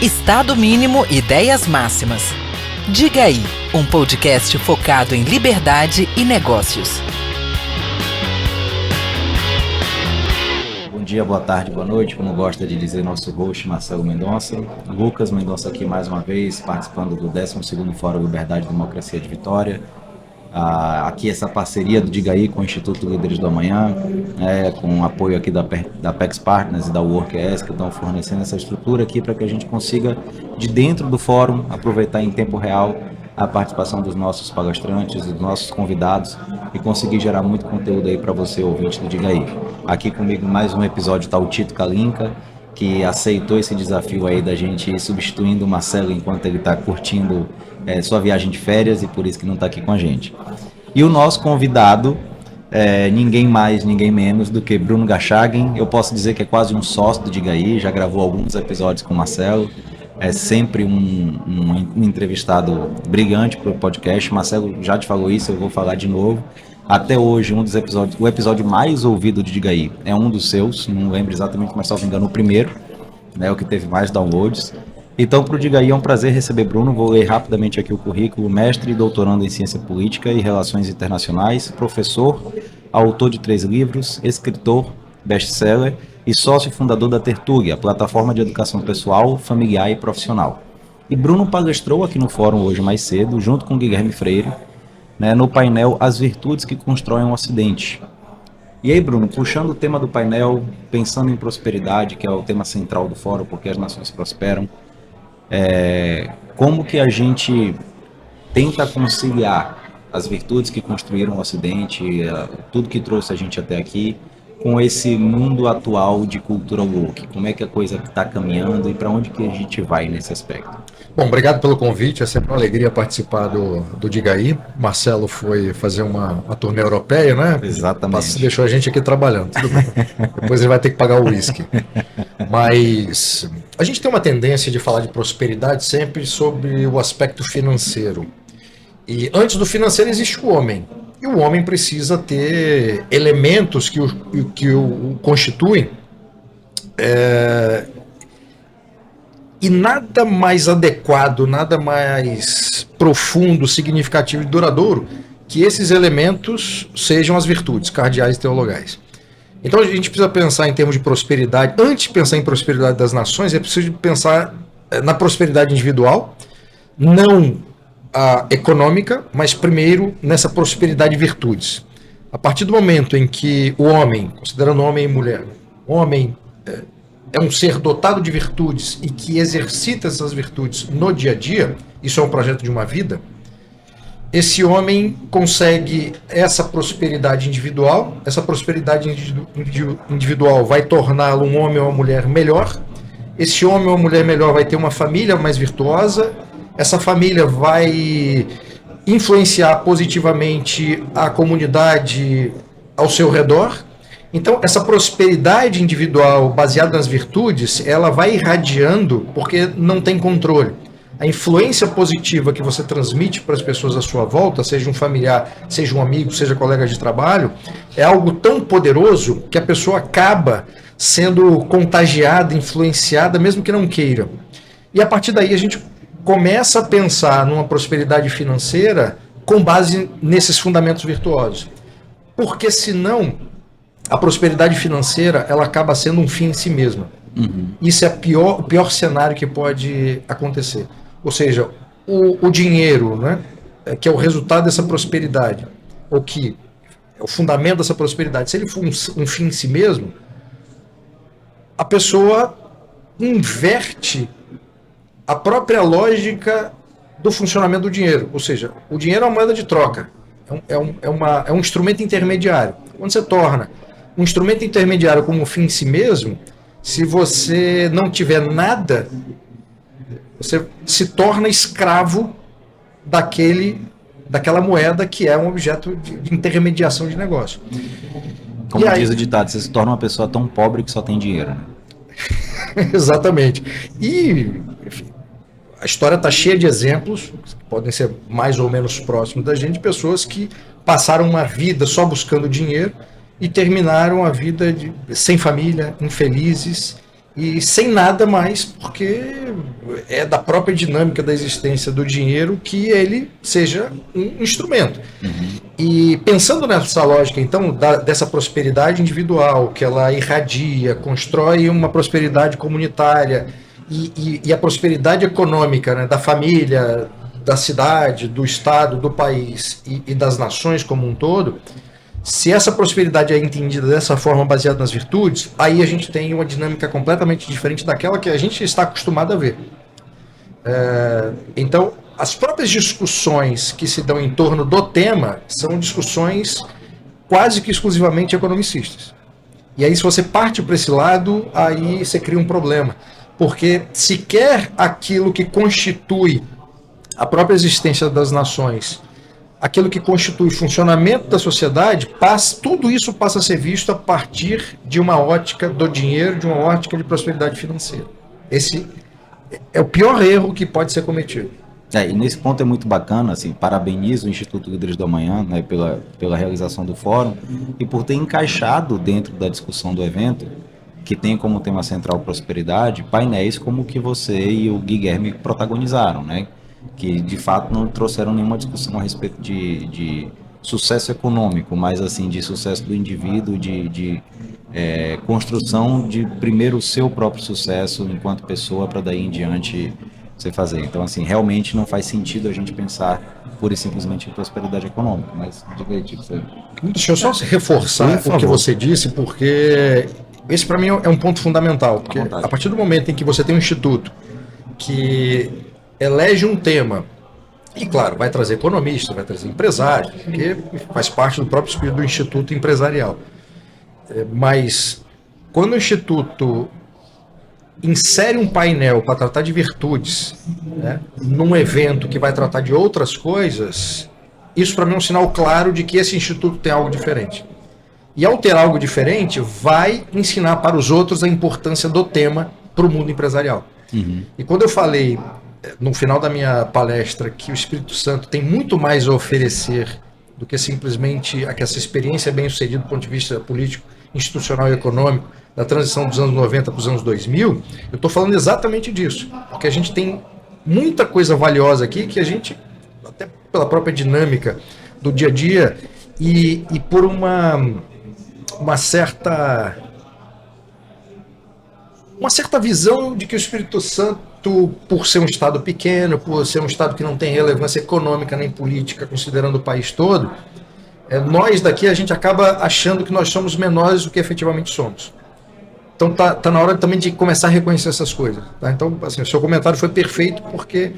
Estado Mínimo Ideias Máximas. Diga aí, um podcast focado em liberdade e negócios. Bom dia, boa tarde, boa noite, como gosta de dizer nosso host Marcelo Mendonça. Lucas Mendonça aqui mais uma vez, participando do 12º Fórum Liberdade e Democracia de Vitória. Aqui essa parceria do Diga Aí com o Instituto Líderes do Amanhã, com o apoio aqui da PEX Partners e da WorkS, que estão fornecendo essa estrutura aqui para que a gente consiga, de dentro do fórum, aproveitar em tempo real a participação dos nossos palestrantes, dos nossos convidados e conseguir gerar muito conteúdo aí para você, ouvinte do Diga Aí. Aqui comigo mais um episódio está o Tito Kalinka, que aceitou esse desafio aí da gente ir substituindo o Marcelo enquanto ele está curtindo sua viagem de férias e por isso que não está aqui com a gente. E o nosso convidado, ninguém mais, ninguém menos do que Bruno Garchagen. Eu posso dizer que é quase um sócio do Diga Aí, já gravou alguns episódios com o Marcelo, é sempre um entrevistado brilhante para o podcast. Marcelo já te falou isso, eu vou falar de novo. Até hoje, o episódio mais ouvido de Diga Aí é um dos seus, não lembro exatamente, mas salvo engano, o primeiro, o que teve mais downloads. Então, para o Diga Aí é um prazer receber Bruno. Vou ler rapidamente aqui o currículo: mestre e doutorando em Ciência Política e Relações Internacionais, professor, autor de 3 livros, escritor, best-seller e sócio fundador da Tertúlia, plataforma de educação pessoal, familiar e profissional. E Bruno palestrou aqui no fórum hoje mais cedo, junto com Guilherme Freire, no painel As Virtudes que Constroem o Ocidente. E aí, Bruno, puxando o tema do painel, pensando em prosperidade, que é o tema central do fórum, porque as nações prosperam, como que a gente tenta conciliar as virtudes que construíram o Ocidente, tudo que trouxe a gente até aqui, com esse mundo atual de cultura woke? Como é que a coisa está caminhando e para onde que a gente vai nesse aspecto? Bom, obrigado pelo convite, é sempre uma alegria participar do Diga Aí. Marcelo foi fazer uma turnê europeia, né? Exatamente. Deixou a gente aqui trabalhando, tudo bem. Depois ele vai ter que pagar o uísque. Mas a gente tem uma tendência de falar de prosperidade sempre sobre o aspecto financeiro. E antes do financeiro existe o homem. E o homem precisa ter elementos que o constituem. E nada mais adequado, nada mais profundo, significativo e duradouro que esses elementos sejam as virtudes cardeais e teologais. Então a gente precisa pensar em termos de prosperidade. Antes de pensar em prosperidade das nações, é preciso pensar na prosperidade individual, não a econômica, mas primeiro nessa prosperidade de virtudes. A partir do momento em que o homem, considerando homem e mulher, o homem é um ser dotado de virtudes e que exercita essas virtudes no dia a dia, isso é um projeto de uma vida, esse homem consegue essa prosperidade individual. Essa prosperidade individual vai torná-lo um homem ou uma mulher melhor. Esse homem ou uma mulher melhor vai ter uma família mais virtuosa. Essa família vai influenciar positivamente a comunidade ao seu redor. Então, essa prosperidade individual baseada nas virtudes, ela vai irradiando porque não tem controle. A influência positiva que você transmite para as pessoas à sua volta, seja um familiar, seja um amigo, seja colega de trabalho, é algo tão poderoso que a pessoa acaba sendo contagiada, influenciada, mesmo que não queira. E a partir daí a gente começa a pensar numa prosperidade financeira com base nesses fundamentos virtuosos. Porque senão a prosperidade financeira ela acaba sendo um fim em si mesma. Uhum. Isso é o pior cenário que pode acontecer. Ou seja, o dinheiro, que é o resultado dessa prosperidade, ou que é o fundamento dessa prosperidade, se ele for um fim em si mesmo, a pessoa inverte a própria lógica do funcionamento do dinheiro. Ou seja, o dinheiro é uma moeda de troca, é um instrumento intermediário. Quando você torna um instrumento intermediário como um fim em si mesmo, se você não tiver nada, você se torna escravo daquela moeda que é um objeto de intermediação de negócio. Como diz o ditado, você se torna uma pessoa tão pobre que só tem dinheiro. Exatamente. E, enfim, a história está cheia de exemplos, que podem ser mais ou menos próximos da gente, de pessoas que passaram uma vida só buscando dinheiro e terminaram a vida sem família, infelizes e sem nada mais, porque é da própria dinâmica da existência do dinheiro que ele seja um instrumento. E pensando nessa lógica, então, dessa prosperidade individual, que ela irradia, constrói uma prosperidade comunitária e a prosperidade econômica, né, da família, da cidade, do estado, do país e das nações como um todo. Se essa prosperidade é entendida dessa forma, baseada nas virtudes, aí a gente tem uma dinâmica completamente diferente daquela que a gente está acostumado a ver. Então, as próprias discussões que se dão em torno do tema são discussões quase que exclusivamente economicistas. E aí, se você parte para esse lado, aí você cria um problema. Porque sequer aquilo que constitui a própria existência das nações, aquilo que constitui o funcionamento da sociedade, tudo isso passa a ser visto a partir de uma ótica do dinheiro, de uma ótica de prosperidade financeira. Esse é o pior erro que pode ser cometido. E nesse ponto é muito bacana, assim, parabenizo o Instituto Líderes do Amanhã, né, pela realização do fórum e por ter encaixado dentro da discussão do evento, que tem como tema central prosperidade, painéis como o que você e o Guilherme protagonizaram, né? Que de fato não trouxeram nenhuma discussão a respeito de sucesso econômico, mas assim de sucesso do indivíduo, de construção de primeiro o seu próprio sucesso enquanto pessoa para daí em diante você fazer. Então assim, realmente não faz sentido a gente pensar pura e simplesmente em prosperidade econômica, mas diga aí, tipo, você... Deixa eu só reforçar o que você disse, porque esse para mim é um ponto fundamental, porque a partir do momento em que você tem um instituto que elege um tema, e claro, vai trazer economista, vai trazer empresário, porque faz parte do próprio espírito do instituto empresarial. Mas quando o instituto insere um painel para tratar de virtudes, né, num evento que vai tratar de outras coisas, isso para mim é um sinal claro de que esse instituto tem algo diferente. E ao ter algo diferente, vai ensinar para os outros a importância do tema para o mundo empresarial. E quando eu falei no final da minha palestra que o Espírito Santo tem muito mais a oferecer do que simplesmente essa experiência bem-sucedida do ponto de vista político, institucional e econômico da transição dos anos 90 para os anos 2000, eu estou falando exatamente disso, porque a gente tem muita coisa valiosa aqui que a gente, até pela própria dinâmica do dia a dia e por uma certa visão de que o Espírito Santo, por ser um estado pequeno, por ser um estado que não tem relevância econômica nem política, considerando o país todo, nós daqui a gente acaba achando que nós somos menores do que efetivamente somos. Então tá na hora também de começar a reconhecer essas coisas. Tá? Então, assim, o seu comentário foi perfeito porque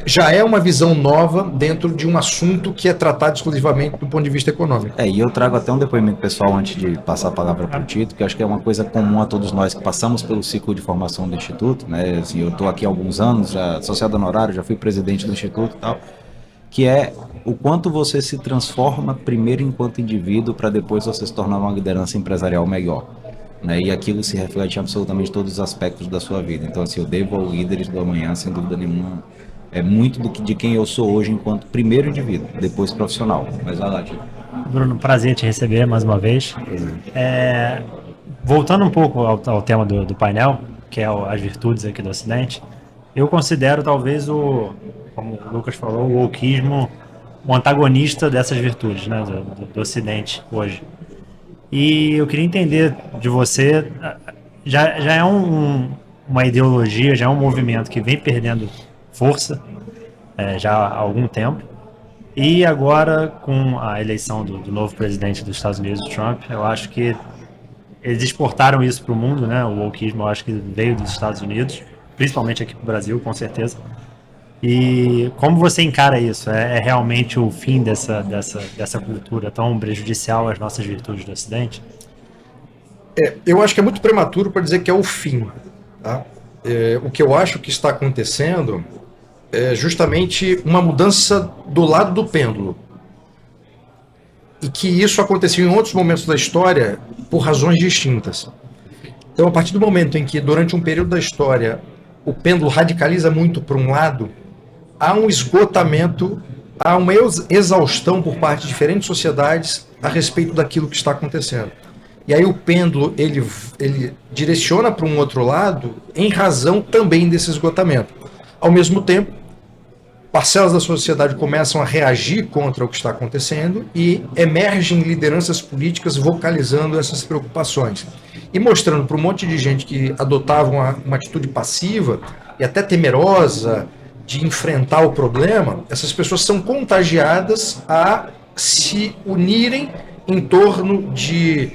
já é uma visão nova dentro de um assunto que é tratado exclusivamente do ponto de vista econômico. E eu trago até um depoimento pessoal antes de passar a palavra para o Tito, que acho que é uma coisa comum a todos nós que passamos pelo ciclo de formação do Instituto, né? Assim, eu estou aqui há alguns anos, já associado honorário, já fui presidente do Instituto e tal, que é o quanto você se transforma primeiro enquanto indivíduo para depois você se tornar uma liderança empresarial melhor. Né? E aquilo se reflete em absolutamente todos os aspectos da sua vida. Então, assim, eu devo ao Líderes do Amanhã, sem dúvida nenhuma, muito de quem eu sou hoje enquanto primeiro indivíduo, depois profissional. Mas vai lá, Tito. Bruno, prazer te receber mais uma vez. Voltando um pouco ao tema do painel, que é as virtudes aqui do Ocidente, eu considero talvez como o Lucas falou, o wokeismo um antagonista dessas virtudes, né, do Ocidente hoje. E eu queria entender de você, já é uma ideologia, já é um movimento que vem perdendo força já há algum tempo, e agora com a eleição do novo presidente dos Estados Unidos, Trump, eu acho que eles exportaram isso para o mundo, né? O wokeismo eu acho que veio dos Estados Unidos, principalmente aqui para o Brasil, com certeza. E como você encara isso? É realmente o fim dessa cultura tão prejudicial às nossas virtudes do Ocidente? Eu acho que é muito prematuro para dizer que é o fim. Tá? O que eu acho que está acontecendo é justamente uma mudança do lado do pêndulo. E que isso aconteceu em outros momentos da história por razões distintas. Então, a partir do momento em que, durante um período da história, o pêndulo radicaliza muito para um lado, há um esgotamento, há uma exaustão por parte de diferentes sociedades a respeito daquilo que está acontecendo. E aí o pêndulo ele direciona para um outro lado em razão também desse esgotamento. Ao mesmo tempo, parcelas da sociedade começam a reagir contra o que está acontecendo e emergem lideranças políticas vocalizando essas preocupações e mostrando para um monte de gente que adotava uma atitude passiva e até temerosa de enfrentar o problema, essas pessoas são contagiadas a se unirem em torno de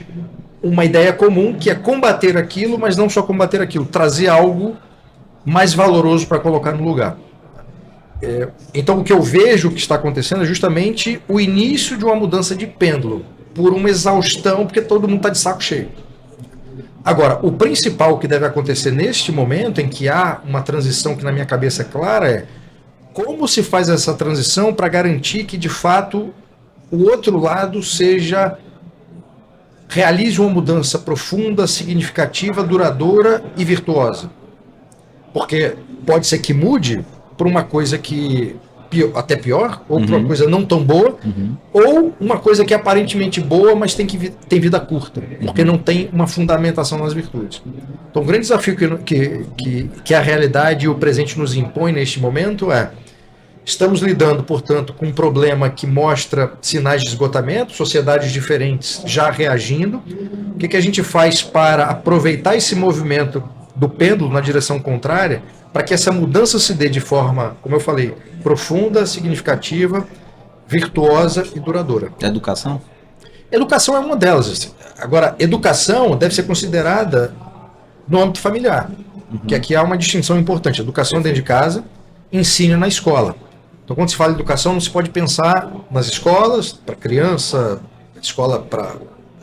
uma ideia comum, que é combater aquilo, mas não só combater aquilo, trazer algo mais valoroso para colocar no lugar. Então o que eu vejo que está acontecendo é justamente o início de uma mudança de pêndulo, por uma exaustão, porque todo mundo está de saco cheio. Agora, o principal que deve acontecer neste momento, em que há uma transição que na minha cabeça é clara, é como se faz essa transição para garantir que de fato o outro lado realize uma mudança profunda, significativa, duradoura e virtuosa. Porque pode ser que mude por uma coisa que até pior, ou por uma coisa não tão boa, ou uma coisa que é aparentemente boa, mas tem vida curta, porque não tem uma fundamentação nas virtudes. Então o grande desafio que a realidade e o presente nos impõe neste momento é: estamos lidando, portanto, com um problema que mostra sinais de esgotamento, sociedades diferentes já reagindo. O que a gente faz para aproveitar esse movimento do pêndulo na direção contrária, para que essa mudança se dê de forma, como eu falei, profunda, significativa, virtuosa e duradoura? Educação? Educação é uma delas. Agora, educação deve ser considerada no âmbito familiar, que aqui há uma distinção importante. Educação dentro de casa, ensino na escola. Então, quando se fala de educação, não se pode pensar nas escolas para criança, escola para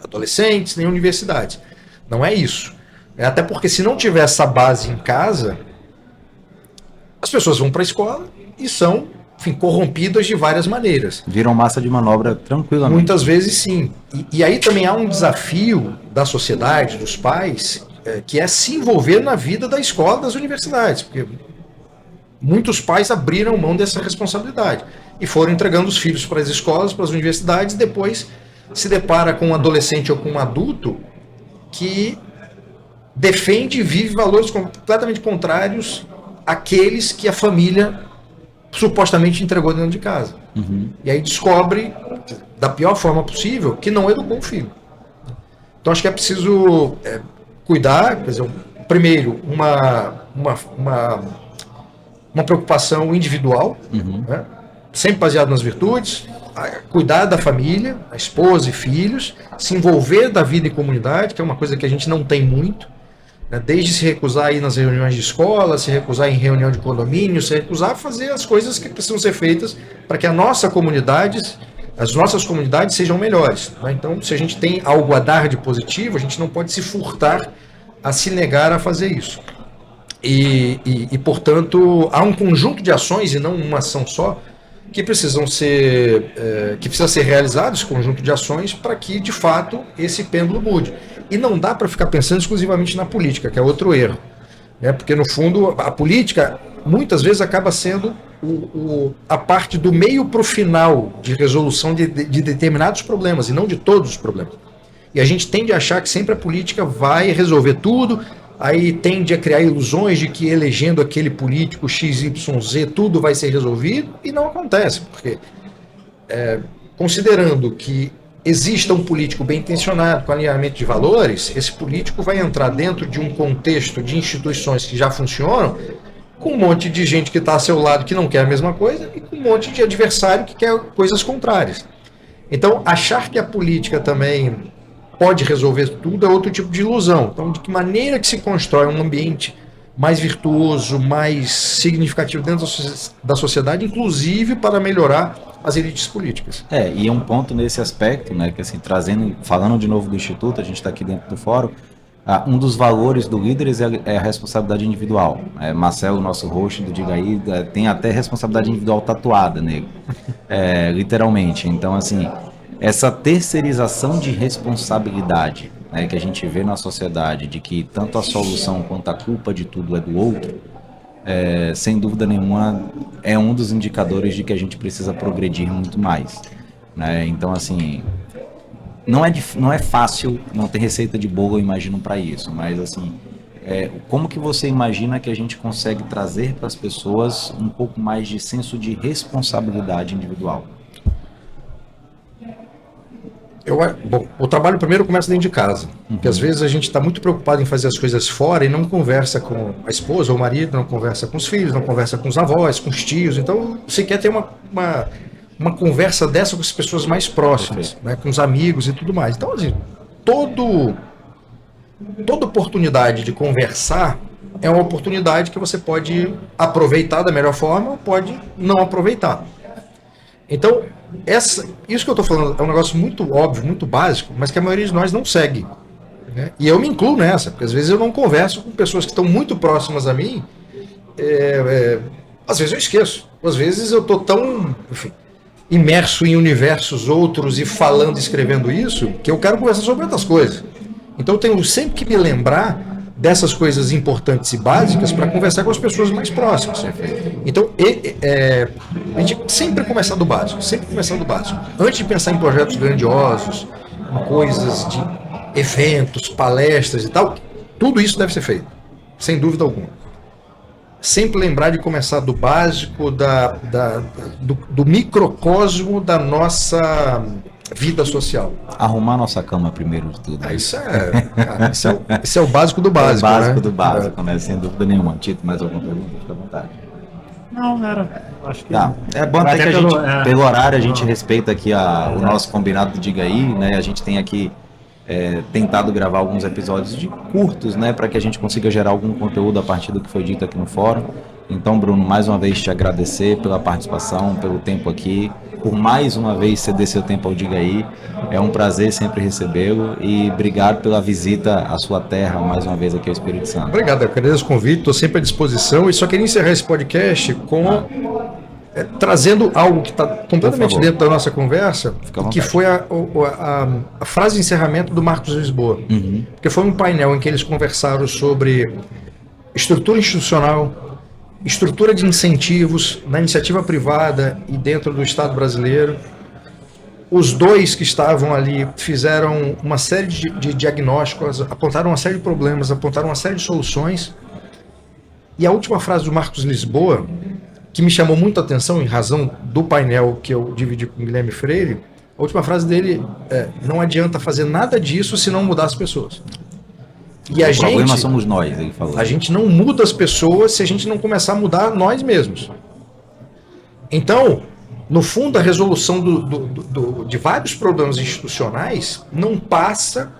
adolescentes, nem universidades. Não é isso. Até porque se não tiver essa base em casa, as pessoas vão para a escola e são, enfim, corrompidas de várias maneiras. Viram massa de manobra tranquilamente. Muitas vezes sim. E aí também há um desafio da sociedade, dos pais, que é se envolver na vida da escola, das universidades. Porque muitos pais abriram mão dessa responsabilidade e foram entregando os filhos para as escolas, para as universidades, e depois se depara com um adolescente ou com um adulto que defende e vive valores completamente contrários àqueles que a família supostamente entregou dentro de casa. E aí descobre, da pior forma possível, que não educou o filho. Então acho que é preciso cuidar, quer dizer, primeiro, uma preocupação individual, né? Sempre baseado nas virtudes, cuidar da família, a esposa e filhos, se envolver da vida em comunidade, que é uma coisa que a gente não tem muito, né? Desde se recusar a ir nas reuniões de escola, se recusar em reunião de condomínio, se recusar a fazer as coisas que precisam ser feitas para que as nossas comunidades sejam melhores, né? Então, se a gente tem algo a dar de positivo, a gente não pode se furtar a se negar a fazer isso. E, portanto, há um conjunto de ações, e não uma ação só, que precisa ser realizado, esse conjunto de ações, para que, de fato, esse pêndulo mude. E não dá para ficar pensando exclusivamente na política, que é outro erro, né? Porque, no fundo, a política, muitas vezes, acaba sendo a parte do meio para o final de resolução de determinados problemas, e não de todos os problemas. E a gente tende a achar que sempre a política vai resolver tudo, aí tende a criar ilusões de que elegendo aquele político XYZ tudo vai ser resolvido, e não acontece, porque considerando que exista um político bem intencionado, com alinhamento de valores, esse político vai entrar dentro de um contexto de instituições que já funcionam, com um monte de gente que está a seu lado que não quer a mesma coisa, e com um monte de adversário que quer coisas contrárias. Então, achar que a política também pode resolver tudo é outro tipo de ilusão. Então, de que maneira que se constrói um ambiente mais virtuoso, mais significativo dentro da sociedade, inclusive para melhorar as elites políticas. E é um ponto nesse aspecto, né, que assim, falando de novo do Instituto, a gente está aqui dentro do fórum, um dos valores do Líderes é a responsabilidade individual. Marcelo, nosso host do Diga Aí, tem até responsabilidade individual tatuada nele, literalmente. Então, assim, essa terceirização de responsabilidade, né, que a gente vê na sociedade, de que tanto a solução quanto a culpa de tudo é do outro, sem dúvida nenhuma, é um dos indicadores de que a gente precisa progredir muito mais, né? Então, assim, não é fácil, não tem receita de bolo, eu imagino, para isso, mas assim, como que você imagina que a gente consegue trazer para as pessoas um pouco mais de senso de responsabilidade individual? Bom, o trabalho primeiro começa dentro de casa, porque às vezes a gente está muito preocupado em fazer as coisas fora e não conversa com a esposa ou o marido, não conversa com os filhos, não conversa com os avós, com os tios. Então você quer ter uma conversa dessa com as pessoas mais próximas, né, com os amigos e tudo mais. Então, assim, toda oportunidade de conversar é uma oportunidade que você pode aproveitar da melhor forma ou pode não aproveitar. Então, isso que eu estou falando é um negócio muito óbvio, muito básico, mas que a maioria de nós não segue, né? E eu me incluo nessa, porque às vezes eu não converso com pessoas que estão muito próximas a mim, às vezes eu esqueço, às vezes eu estou tão, enfim, imerso em universos outros e falando e escrevendo isso, que eu quero conversar sobre outras coisas. Então eu tenho sempre que me lembrar dessas coisas importantes e básicas para conversar com as pessoas mais próximas. Então, a gente sempre começar do básico, Antes de pensar em projetos grandiosos, em coisas de eventos, palestras e tal, tudo isso deve ser feito, sem dúvida alguma. Sempre lembrar de começar do básico, do microcosmo da nossa vida social. Arrumar nossa cama primeiro de tudo. Isso é o básico do básico. É o básico, né? do básico, né? Sem dúvida nenhuma. Tito, mais alguma pergunta? Fica à vontade. Não, era. Acho que. Tá. É bom até que a gente, pelo horário, a gente respeita aqui o nosso combinado do Diga Aí, né? A gente tem aqui tentado gravar alguns episódios curtos, né? Para que a gente consiga gerar algum conteúdo a partir do que foi dito aqui no fórum. Então, Bruno, mais uma vez te agradecer pela participação, pelo tempo aqui, por mais uma vez ceder seu tempo ao Diga Aí. É um prazer sempre recebê-lo e obrigado pela visita à sua terra, mais uma vez aqui ao Espírito Santo. Obrigado, eu agradeço o convite, estou sempre à disposição e só queria encerrar esse podcast trazendo algo que está completamente dentro da nossa conversa, que foi a frase de encerramento do Marcos Lisboa, porque foi um painel em que eles conversaram sobre estrutura institucional, estrutura de incentivos na iniciativa privada e dentro do Estado brasileiro. Os dois que estavam ali fizeram uma série de diagnósticos, apontaram uma série de problemas, apontaram uma série de soluções. E a última frase do Marcos Lisboa, que me chamou muito a atenção em razão do painel que eu dividi com o Guilherme Freire, a última frase dele é: não adianta fazer nada disso se não mudar as pessoas. E o problema somos nós, ele falou. A gente não muda as pessoas se a gente não começar a mudar nós mesmos. Então, no fundo, a resolução de vários problemas institucionais não passa,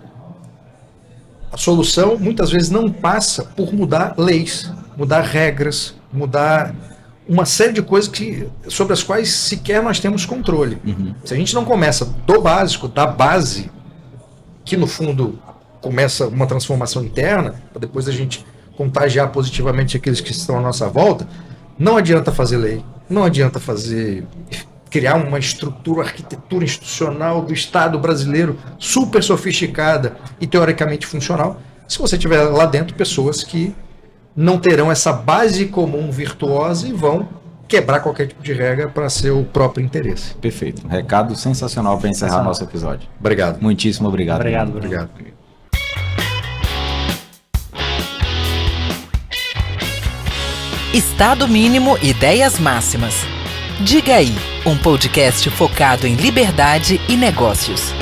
a solução muitas vezes não passa por mudar leis, mudar regras, mudar uma série de coisas sobre as quais sequer nós temos controle. Se a gente não começa do básico, da base, que no fundo começa uma transformação interna, para depois a gente contagiar positivamente aqueles que estão à nossa volta, não adianta fazer lei, não adianta criar uma arquitetura institucional do Estado brasileiro super sofisticada e teoricamente funcional, se você tiver lá dentro pessoas que não terão essa base comum virtuosa e vão quebrar qualquer tipo de regra para seu próprio interesse. Perfeito. Um recado sensacional para encerrar nosso episódio. Obrigado. Muitíssimo obrigado. Obrigado. Estado Mínimo Ideias Máximas. Diga Aí, um podcast focado em liberdade e negócios.